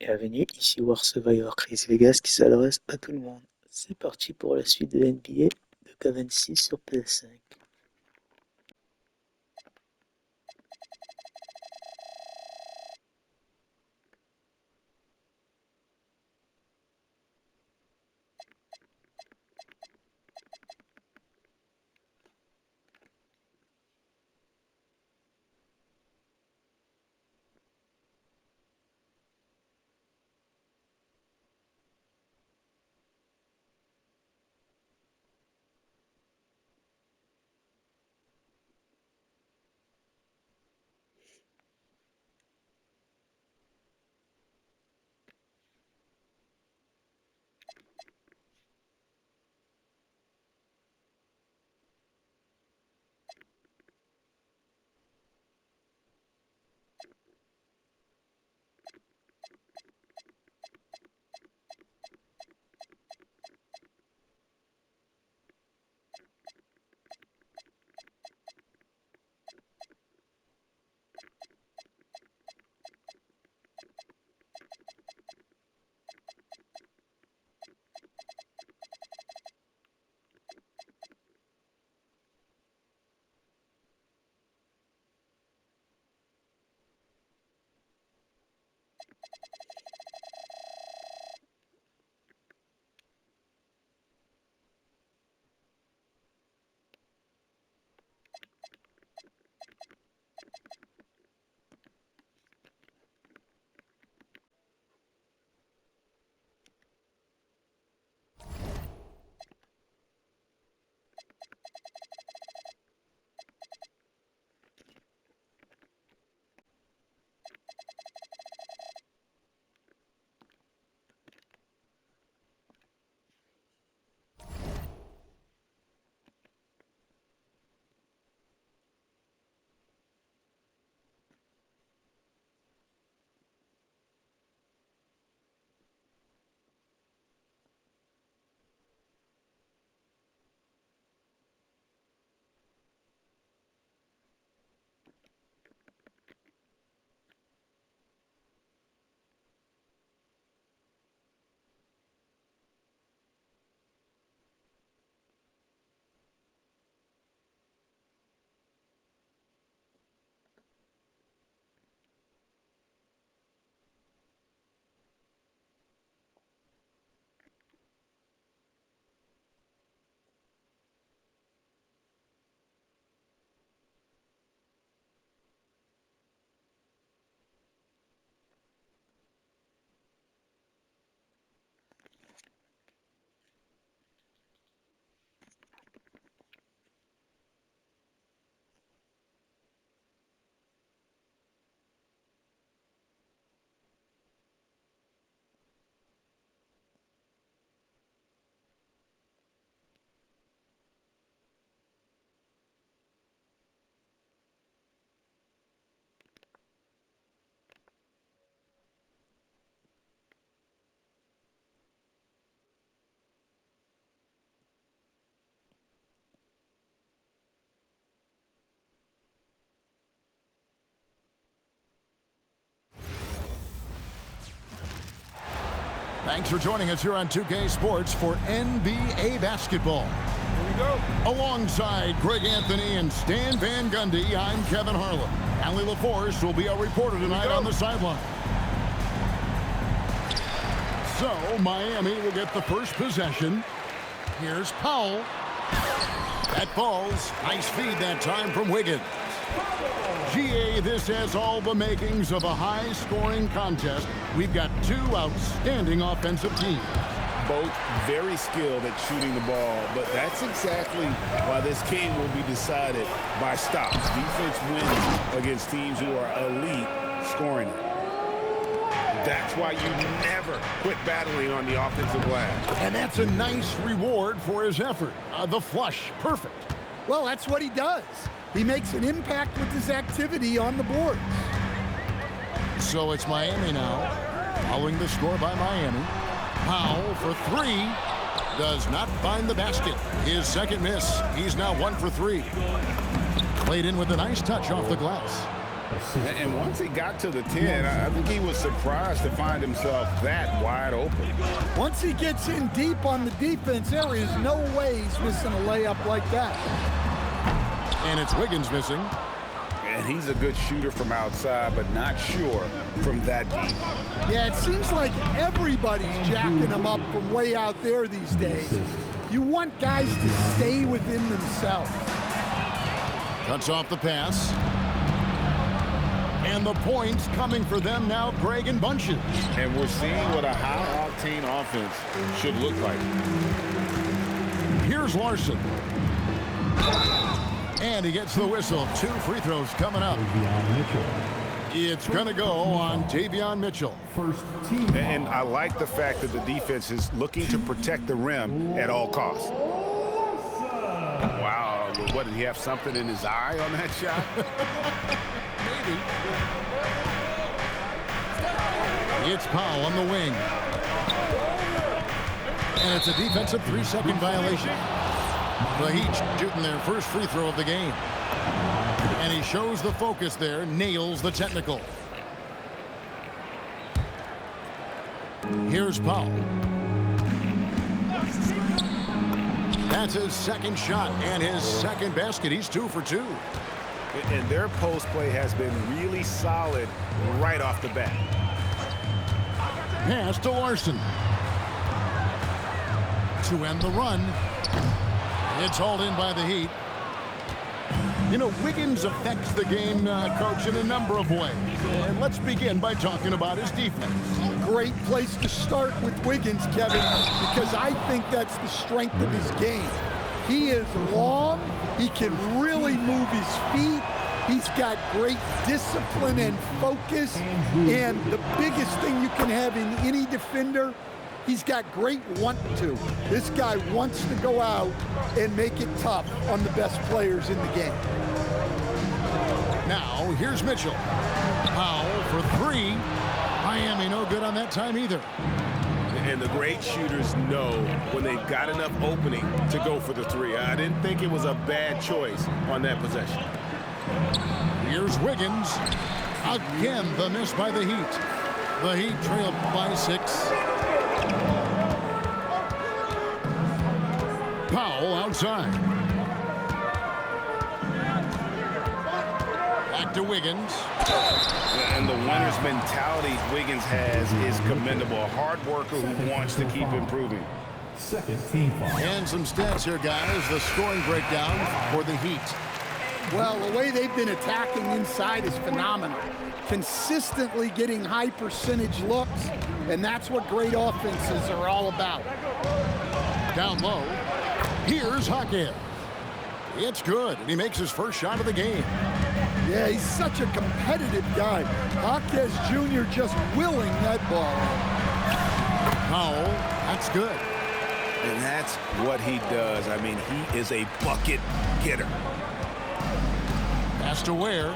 Bienvenue, ici War Survivor Chris Vegas qui s'adresse à tout le monde. C'est parti pour la suite de NBA de K26 sur PS5. Thanks for joining us here on 2K Sports for NBA basketball. Here we go. Alongside Greg Anthony and Stan Van Gundy, I'm Kevin Harlan. Allie LaForce will be our reporter tonight on the sideline. So, Miami will get the first possession. Here's Powell. That falls. Nice feed that time from Wiggins. GA, this has all the makings of a high-scoring contest. We've got two outstanding offensive teams. Both very skilled at shooting the ball, but that's exactly why this game will be decided by stops. Defense wins against teams who are elite scoring it. That's why you never quit battling on the offensive glass. And that's a nice reward for his effort. The flush, perfect. Well, that's what he does. He makes an impact with his activity on the board. So it's Miami now, following the score by Miami. Powell for three, does not find the basket. His second miss. He's now 1 for 3. Played in with a nice touch off the glass. And once he got to the 10, I think he was surprised to find himself that wide open. Once he gets in deep on the defense, there is no way he's missing a layup like that. And it's Wiggins missing. And he's a good shooter from outside, but not sure from that deep. Yeah, it seems like everybody's jacking him up from way out there these days. You want guys to stay within themselves. Cuts off the pass. And the points coming for them now, Greg, in bunches. And we're seeing what a high-octane offense should look like. Here's Larson. And he gets the whistle. 2 free throws coming up. It's going to go on Davion Mitchell. And I like the fact that the defense is looking to protect the rim at all costs. Wow, what, did he have something in his eye on that shot? Maybe. It's Powell on the wing. And it's a defensive 3-second violation. The Heat shooting their first free throw of the game. And he shows the focus there, nails the technical. Here's Powell. That's his second shot and his second basket. He's 2 for 2. And their post play has been really solid right off the bat. Pass to Larson. To end the run. It's hauled in by the Heat. You know, Wiggins affects the game, Coach, in a number of ways. And let's begin by talking about his defense. Great place to start with Wiggins, Kevin, because I think that's the strength of his game. He is long. He can really move his feet. He's got great discipline and focus. And the biggest thing you can have in any defender, he's got great want to. This guy wants to go out and make it tough on the best players in the game. Now, here's Mitchell. Powell for 3. Miami no good on that time either. And the great shooters know when they've got enough opening to go for the 3. I didn't think it was a bad choice on that possession. Here's Wiggins. Again, the miss by the Heat. The Heat trailed by 6. Powell outside. Back to Wiggins. And the winner's mentality Wiggins has is commendable. A hard worker who wants to keep improving. Second team foul. And some stats here, guys. The scoring breakdown for the Heat. Well, the way they've been attacking inside is phenomenal. Consistently getting high percentage looks, and that's what great offenses are all about. Down low. Here's Hawkins. It's good, and he makes his first shot of the game. Yeah, he's such a competitive guy. Hawkins Jr. just willing that ball. Powell, that's good. And that's what he does. I mean, he is a bucket getter. Pass to Ware.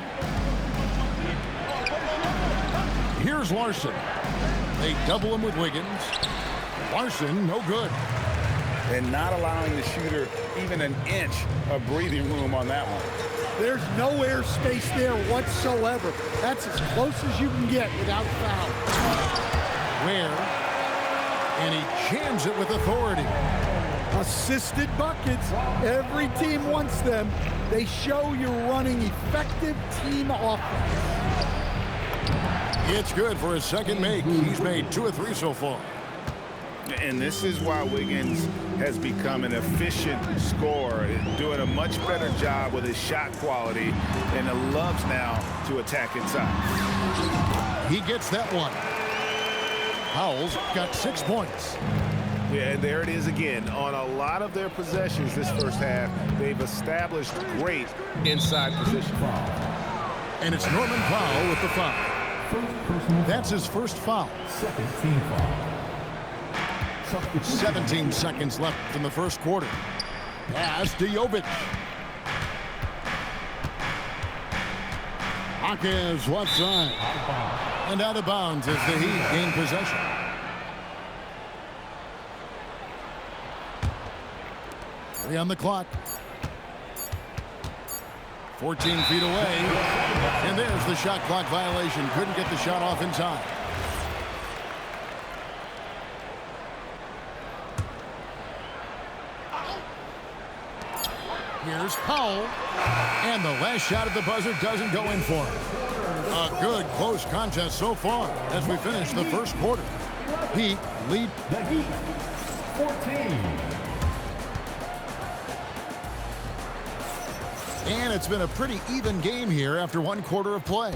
Here's Larson. They double him with Wiggins. Larson, no good. And not allowing the shooter even an inch of breathing room on that one. There's no air space there whatsoever. That's as close as you can get without foul. Ware. And he jams it with authority. Assisted buckets. Every team wants them. They show you're running effective team offense. It's good for his second make. He's made 2 of 3 so far. And this is why Wiggins has become an efficient scorer, doing a much better job with his shot quality, and loves now to attack inside. He gets that one. Powell's got 6 points. Yeah, and there it is again. On a lot of their possessions this first half, they've established great inside position. And it's Norman Powell with the foul. That's his first foul. Second team foul. 17 seconds left in the first quarter. Pass to Jovic. Hawkins left side. And out of bounds as the Heat gain possession. On the clock. 14 feet away. And there's the shot clock violation. Couldn't get the shot off in time. Here's Powell. And the last shot at the buzzer doesn't go in for him. A good close contest so far as we finish the first quarter. Heat lead. The Heat, 14. And it's been a pretty even game here after one quarter of play.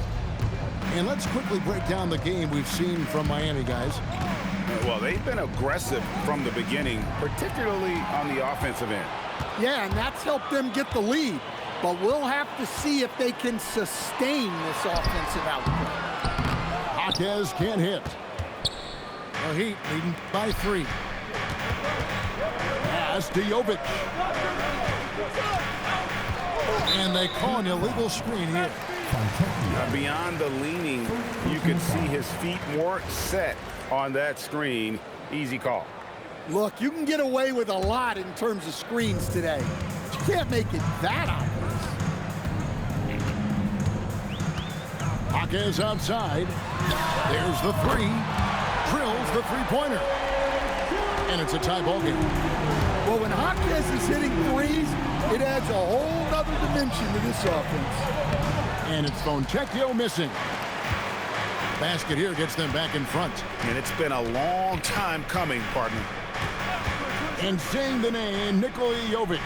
And let's quickly break down the game we've seen from Miami, guys. Well, they've been aggressive from the beginning, particularly on the offensive end. Yeah, and that's helped them get the lead. But we'll have to see if they can sustain this offensive output. Jaquez can't hit. The Heat leading by 3. Pass to Jovic. And they call an illegal screen here. Beyond the leaning, you can see his feet more set on that screen. Easy call. Look, you can get away with a lot in terms of screens today. You can't make it that obvious. Jaquez outside. There's the 3. Drills the three-pointer. And it's a tie ball game. Well, when Jaquez is hitting threes, it adds a whole other dimension to this offense. And it's Fontecchio missing. Basket here gets them back in front. And it's been a long time coming, partner. And saying the name, Nikola Jovic.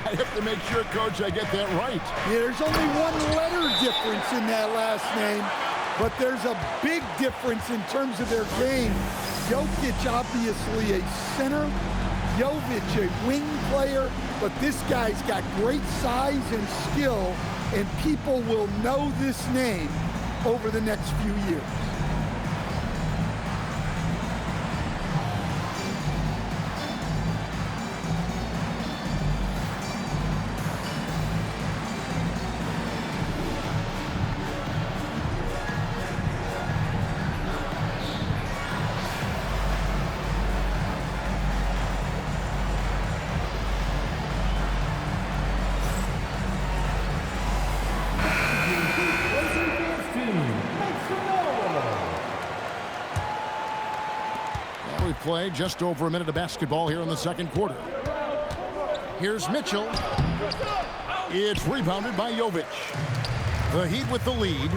I have to make sure, Coach, I get that right. Yeah, there's only one letter difference in that last name, but there's a big difference in terms of their game. Jokic, obviously a center. Jovic, a wing player, but this guy's got great size and skill, and people will know this name over the next few years. Play just over a minute of basketball here in the second quarter. Here's Mitchell. It's rebounded by Jovic. The Heat with the lead.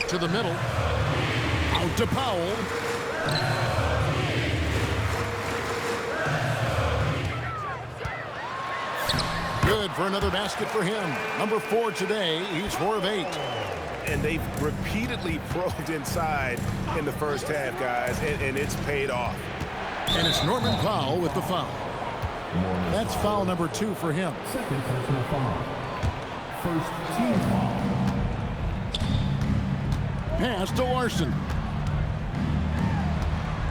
To the middle. Out to Powell. Good for another basket for him. Number 4 today. He's 4 of 8. And they've repeatedly probed inside in the first half, guys, and it's paid off. And it's Norman Powell with the foul. That's foul number 2 for him. Second personal foul. First team foul. Pass to Larson.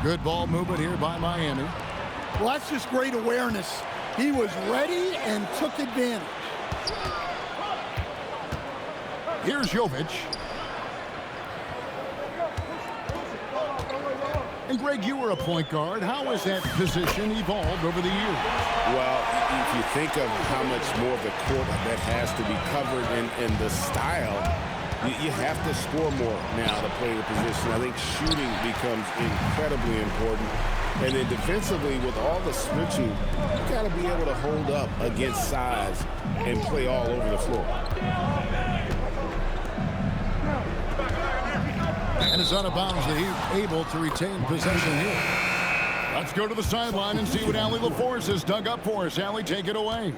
Good ball movement here by Miami. Well, that's just great awareness. He was ready and took advantage. Here's Jovic. And Greg, you were a point guard. How has that position evolved over the years? Well, if you think of how much more of the court that has to be covered in the style, you have to score more now to play the position. I think shooting becomes incredibly important. And then defensively, with all the switching, you got to be able to hold up against size and play all over the floor. And it's out of bounds. The Heat able to retain possession here. Let's go to the sideline and see what Allie LaForce has dug up for us. Allie, take it away.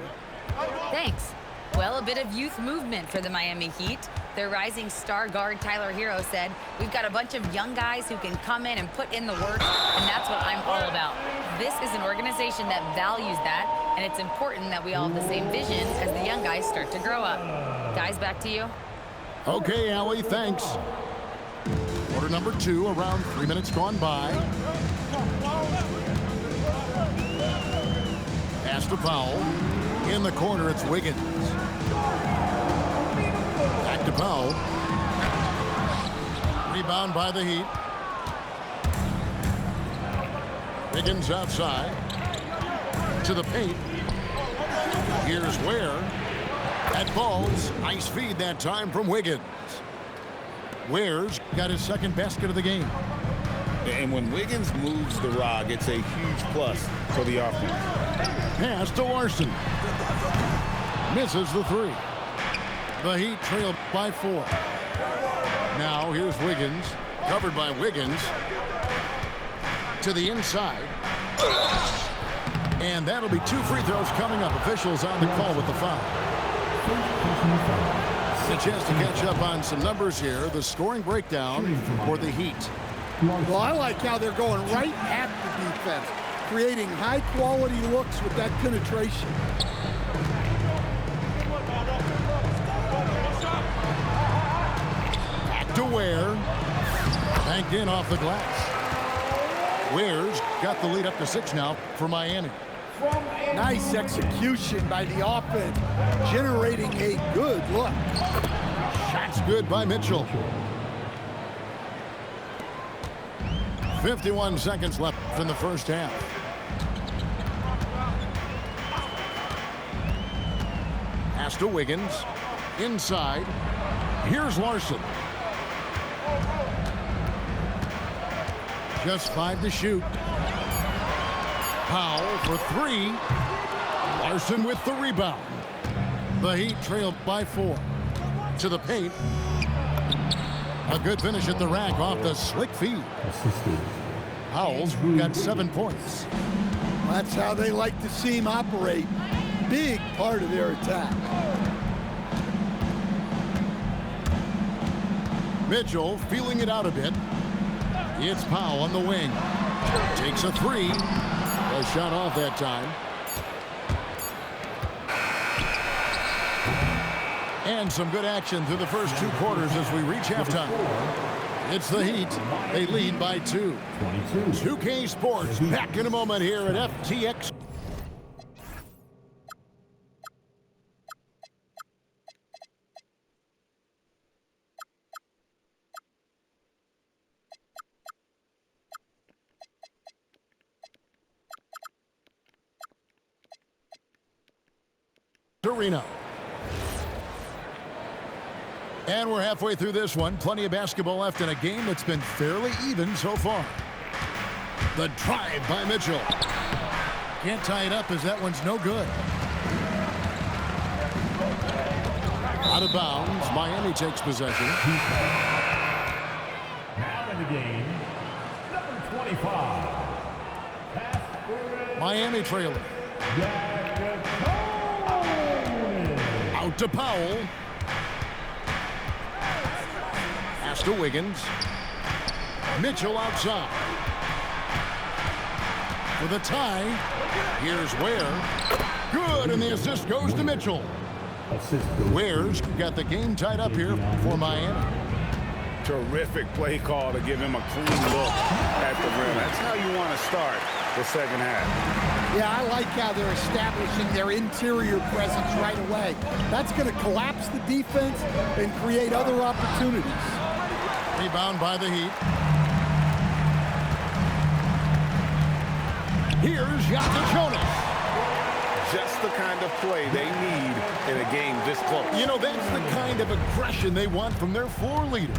Thanks. Well, a bit of youth movement for the Miami Heat. Their rising star guard, Tyler Hero, said, "We've got a bunch of young guys who can come in and put in the work, and that's what I'm all about." This is an organization that values that, and it's important that we all have the same vision as the young guys start to grow up. Guys, back to you. Okay, Allie, thanks. Quarter number 2, around 3 minutes gone by. Pass to Powell. In the corner, it's Wiggins. Back to Powell. Rebound by the Heat. Wiggins outside. To the paint. Here's Ware. That falls. Nice feed that time from Wiggins. Ware's got his second basket of the game. And when Wiggins moves the rock, it's a huge plus for the offense. Pass to Larson. Misses the three. The Heat trail by 4. Now here's Wiggins. Covered by Wiggins. To the inside. And that'll be 2 free throws coming up. Officials on the call with the foul. A chance to catch up on some numbers here. The scoring breakdown for the Heat. Well, I like how they're going right at the defense, creating high-quality looks with that penetration. Back to Ware. Banked in off the glass. Ware's got the lead up to 6 now for Miami. Nice execution by the offense, generating a good look. Shot's good by Mitchell. 51 seconds left in the first half. Pass to Wiggins. Inside. Here's Larson. Just 5 to shoot. Powell for 3. Larson with the rebound. The Heat trail by 4. To the paint. A good finish at the rack off the slick feed. Powell's got 7 points. That's how they like to see him operate. Big part of their attack. Mitchell feeling it out a bit. It's Powell on the wing. Takes a 3. A shot off that time. And some good action through the first 2 quarters as we reach halftime. It's the Heat. They lead by 2. 2K Sports back in a moment here at FTX. Arena. And we're halfway through this one. Plenty of basketball left in a game that's been fairly even so far. The drive by Mitchell. Can't tie it up as that one's no good. Out of bounds. Miami takes possession. Now in the game, number 25. Miami trailing. Out to Powell. Pass to Wiggins. Mitchell outside. For the tie. Here's Ware. Good, and the assist goes to Mitchell. Ware's got the game tied up here for Miami. Terrific play call to give him a clean look at the rim. That's how you want to start the second half. Yeah, I like how they're establishing their interior presence right away. That's going to collapse the defense and create other opportunities. Rebound by the Heat. Here's Jonas. Just the kind of play they need in a game this close. You know, that's the kind of aggression they want from their floor leader.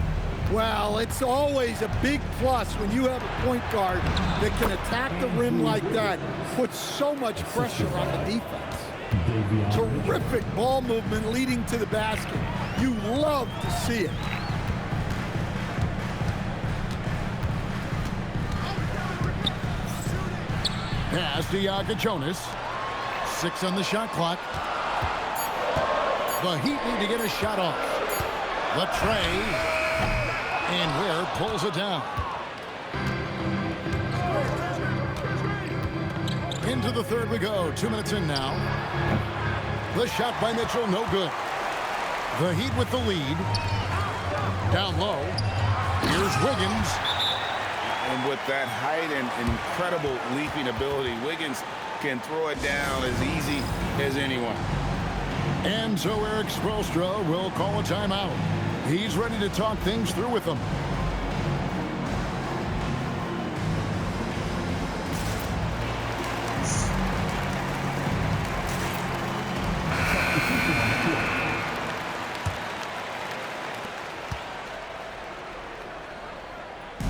Well, it's always a big plus when you have a point guard that can attack the rim like that, put so much pressure on the defense. Terrific ball movement leading to the basket. You love to see it. Pass to Jonas. 6 on the shot clock. The Heat need to get a shot off. The tray. And Ware pulls it down. Into the third we go. 2 minutes in now. The shot by Mitchell, no good. The Heat with the lead. Down low. Here's Wiggins. And with that height and incredible leaping ability, Wiggins can throw it down as easy as anyone. And so Eric Spoelstra will call a timeout. He's ready to talk things through with them.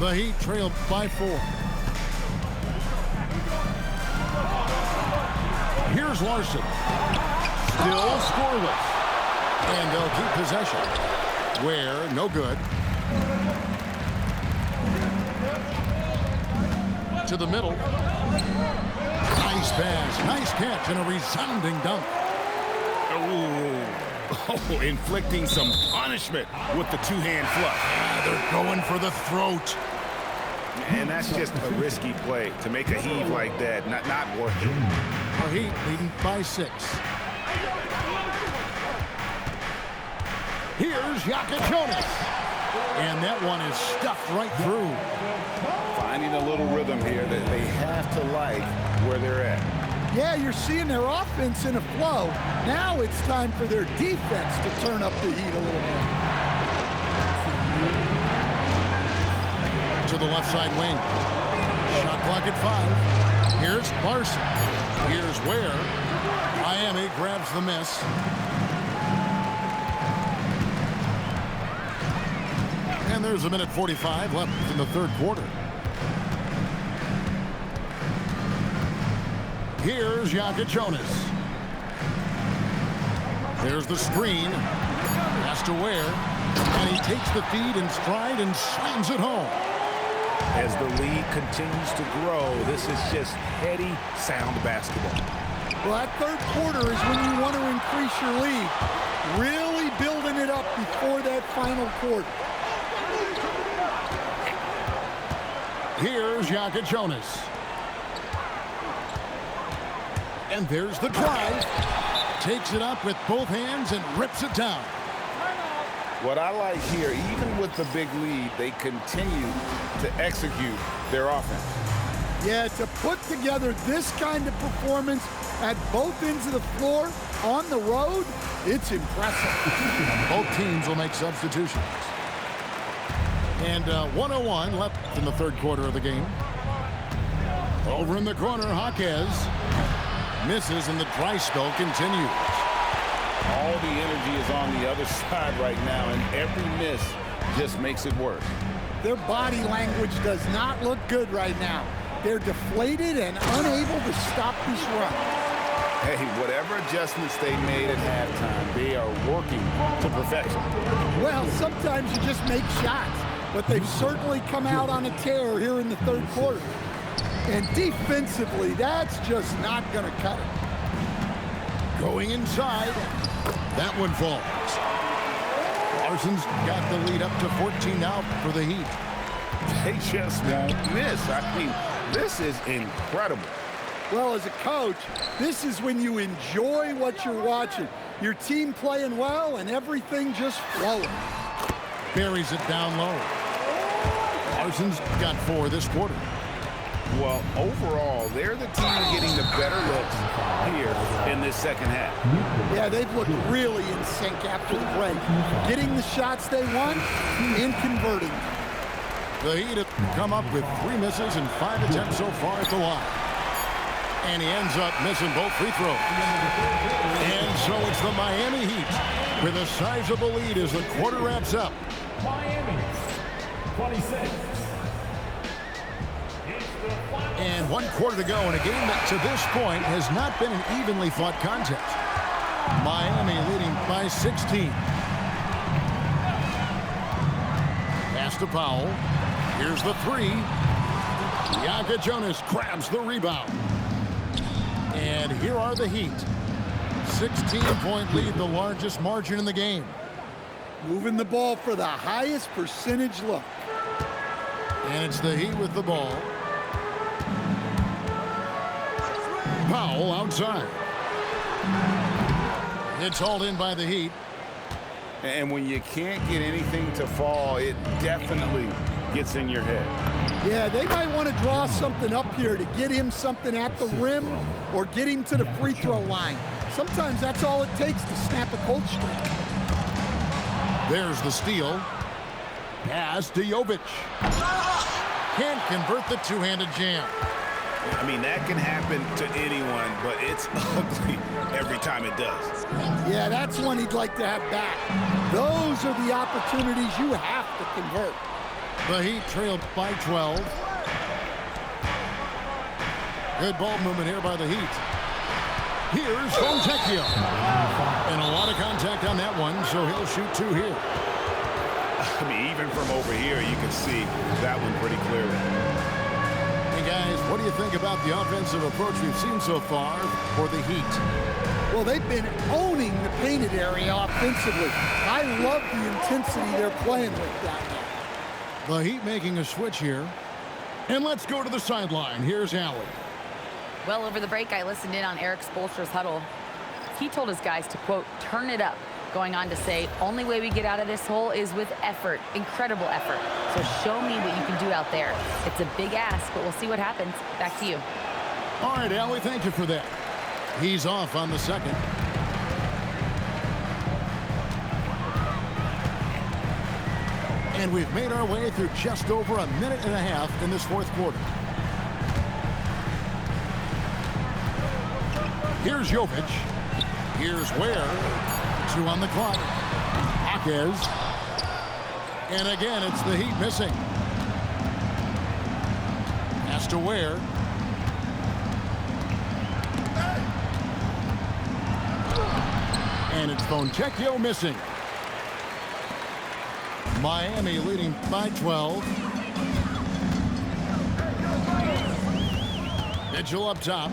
The Heat trail by 4. Here's Larson. Still scoreless. And they'll keep possession. Where, no good. To the middle. Nice pass, nice catch, and a resounding dunk. Oh, inflicting some punishment with the two-hand flush. They're going for the throat. And that's just a risky play to make a heave like that. Not worth it. The Heat leading by 6. Here's Jonas. And that one is stuffed right through. Finding a little rhythm here that they have to like where they're at. Yeah, you're seeing their offense in a flow. Now it's time for their defense to turn up the heat a little more. To the left side wing. Shot clock at 5. Here's Larson. Here's Ware. Miami grabs the miss. And there's a minute 45 left in the third quarter. Here's Jonas. There's the screen. Pass to Ware. And he takes the feed in stride and slams it home. As the lead continues to grow, this is just heady, sound basketball. Well, that third quarter is when you want to increase your lead. Really building it up before that final quarter. Here's Jonas. And there's the drive. Takes it up with both hands and rips it down. What I like here, even with the big lead, they continue to execute their offense. Yeah, to put together this kind of performance at both ends of the floor on the road, it's impressive. Both teams will make substitutions. And 1:01 left in the third quarter of the game. Over in the corner, Jaquez misses, and the dry spell continues. All the energy is on the other side right now, and every miss just makes it worse. Their body language does not look good right now. They're deflated and unable to stop this run. Hey, whatever adjustments they made at halftime, they are working to perfection. Well, sometimes you just make shots, but they've certainly come out on a tear here in the third quarter. And defensively, that's just not going to cut it. Going inside. That one falls. Larson's got the lead up to 14 now for the Heat. They just won't miss. I mean, this is incredible. Well, as a coach, this is when you enjoy what you're watching. Your team playing well and everything just flowing. Buries it down low. Larson's got 4 this quarter. Well, overall, they're the team getting the better looks here in this second half. Yeah, they've looked really in sync after the break. Getting the shots they want and converting. The Heat have come up with 3 misses and 5 attempts so far at the line. And he ends up missing both free throws. And so it's the Miami Heat with a sizable lead as the quarter wraps up. Miami, 26. And 1 quarter to go in a game that to this point has not been an evenly fought contest. Miami leading by 16. Pass to Powell. Here's the 3. Jonas grabs the rebound. And here are the Heat. 16-point lead, the largest margin in the game. Moving the ball for the highest percentage look. And it's the Heat with the ball. Powell outside. It's hauled in by the Heat. And when you can't get anything to fall, it definitely gets in your head. Yeah, they might want to draw something up here to get him something at the rim or get him to the free throw line. Sometimes that's all it takes to snap a cold streak. There's the steal. Pass to Jovic. Can't convert the two-handed jam. I mean, that can happen to anyone, but it's ugly every time it does. Yeah, that's one he'd like to have back. Those are the opportunities you have to convert. The Heat trail by 12. Good ball movement here by the Heat. Here's Fontecchio. And a lot of contact on that one, so he'll shoot 2 here. I mean, even from over here, you can see that one pretty clearly. Hey, guys, what do you think about the offensive approach we've seen so far for the Heat? Well, they've been owning the painted area offensively. I love the intensity they're playing with down there. The Heat making a switch here. And let's go to the sideline. Here's Allen. Well, over the break, I listened in on Eric Spoelstra's huddle. He told his guys to, quote, turn it up, going on to say, only way we get out of this hole is with effort, incredible effort. So show me what you can do out there. It's a big ask, but we'll see what happens. Back to you. All right, Allie, thank you for that. He's off on the second. And we've made our way through just over a minute and a half in this fourth quarter. Here's Jovic. Here's Ware. 2 on the clock. Jaquez. And again, it's the Heat missing. Has to Ware. And it's Fontecchio missing. Miami leading by 12. Mitchell up top.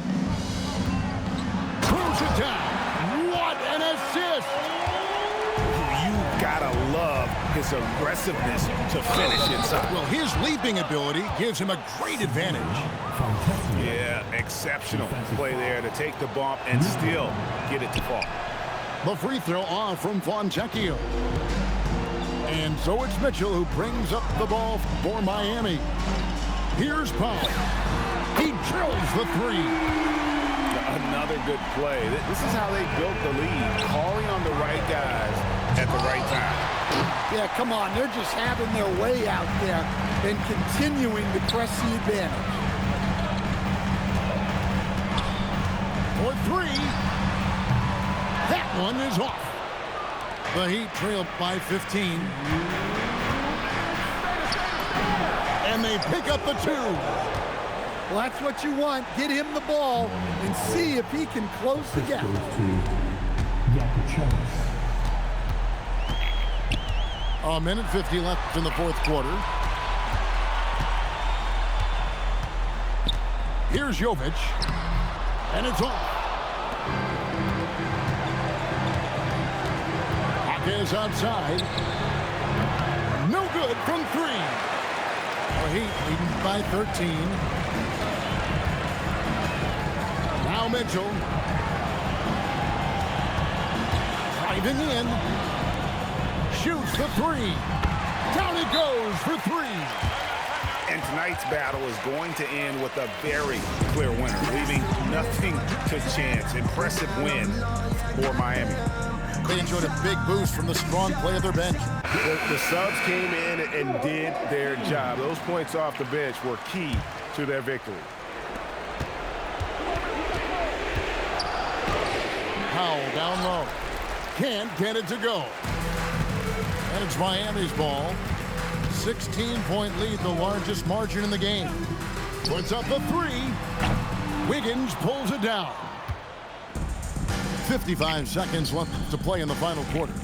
Throws it down. What an assist! You gotta love his aggressiveness to finish inside. Well, his leaping ability gives him a great advantage. Yeah, exceptional play there to take the bump and still get it to fall. The free throw off from Fontecchio. And so it's Mitchell who brings up the ball for Miami. Here's Powell. He drills the 3. Another good play. This is how they built the lead, calling on the right guys at the right time. Yeah, come on. They're just having their way out there and continuing to press the advantage. For 3. That one is off. The Heat trail by 15. And they pick up the 2. Well, that's what you want. Get him the ball and see if he can close the gap. A minute 50 left in the fourth quarter. Here's Jovic. And it's off. Jaquez outside. No good from 3. The Heat leading by 13. Now Mitchell. Driving in. Shoots the 3. Down it goes for 3. And tonight's battle is going to end with a very clear winner, leaving nothing to chance. Impressive win for Miami. They enjoyed a big boost from the strong play of their bench. The subs came in and did their job. Those points off the bench were key to their victory. Powell down low. Can't get it to go. And it's Miami's ball. 16-point lead, the largest margin in the game. Puts up the 3. Wiggins pulls it down. 55 seconds left to play in the final quarter.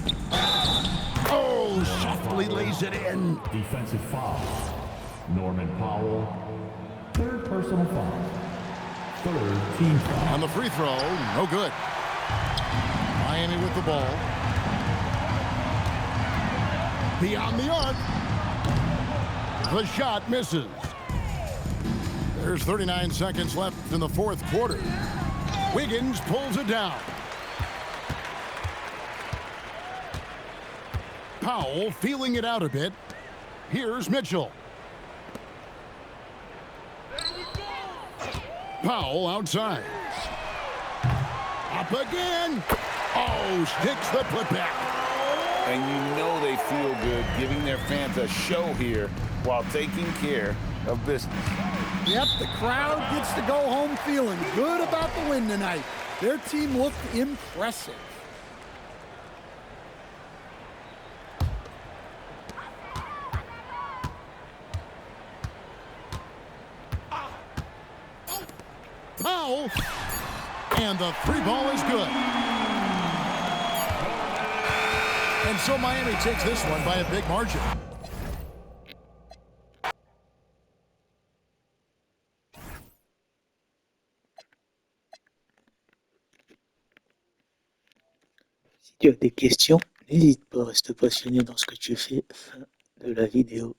Oh, softly lays it in. Defensive foul. Norman Powell. 3rd personal foul. 3rd team foul. On the free throw, no good. Miami with the ball. Beyond the arc. The shot misses. There's 39 seconds left in the fourth quarter. Wiggins pulls it down. Powell feeling it out a bit. Here's Mitchell. Powell outside. Up again. Oh, sticks the putback. And you know they feel good giving their fans a show here while taking care of business. Yep, the crowd gets to go home feeling good about the win tonight. Their team looked impressive. Powell. And the three ball is good. And so Miami takes this one by a big margin. Si tu as des questions, n'hésite pas à rester passionné dans ce que tu fais. Fin de la vidéo.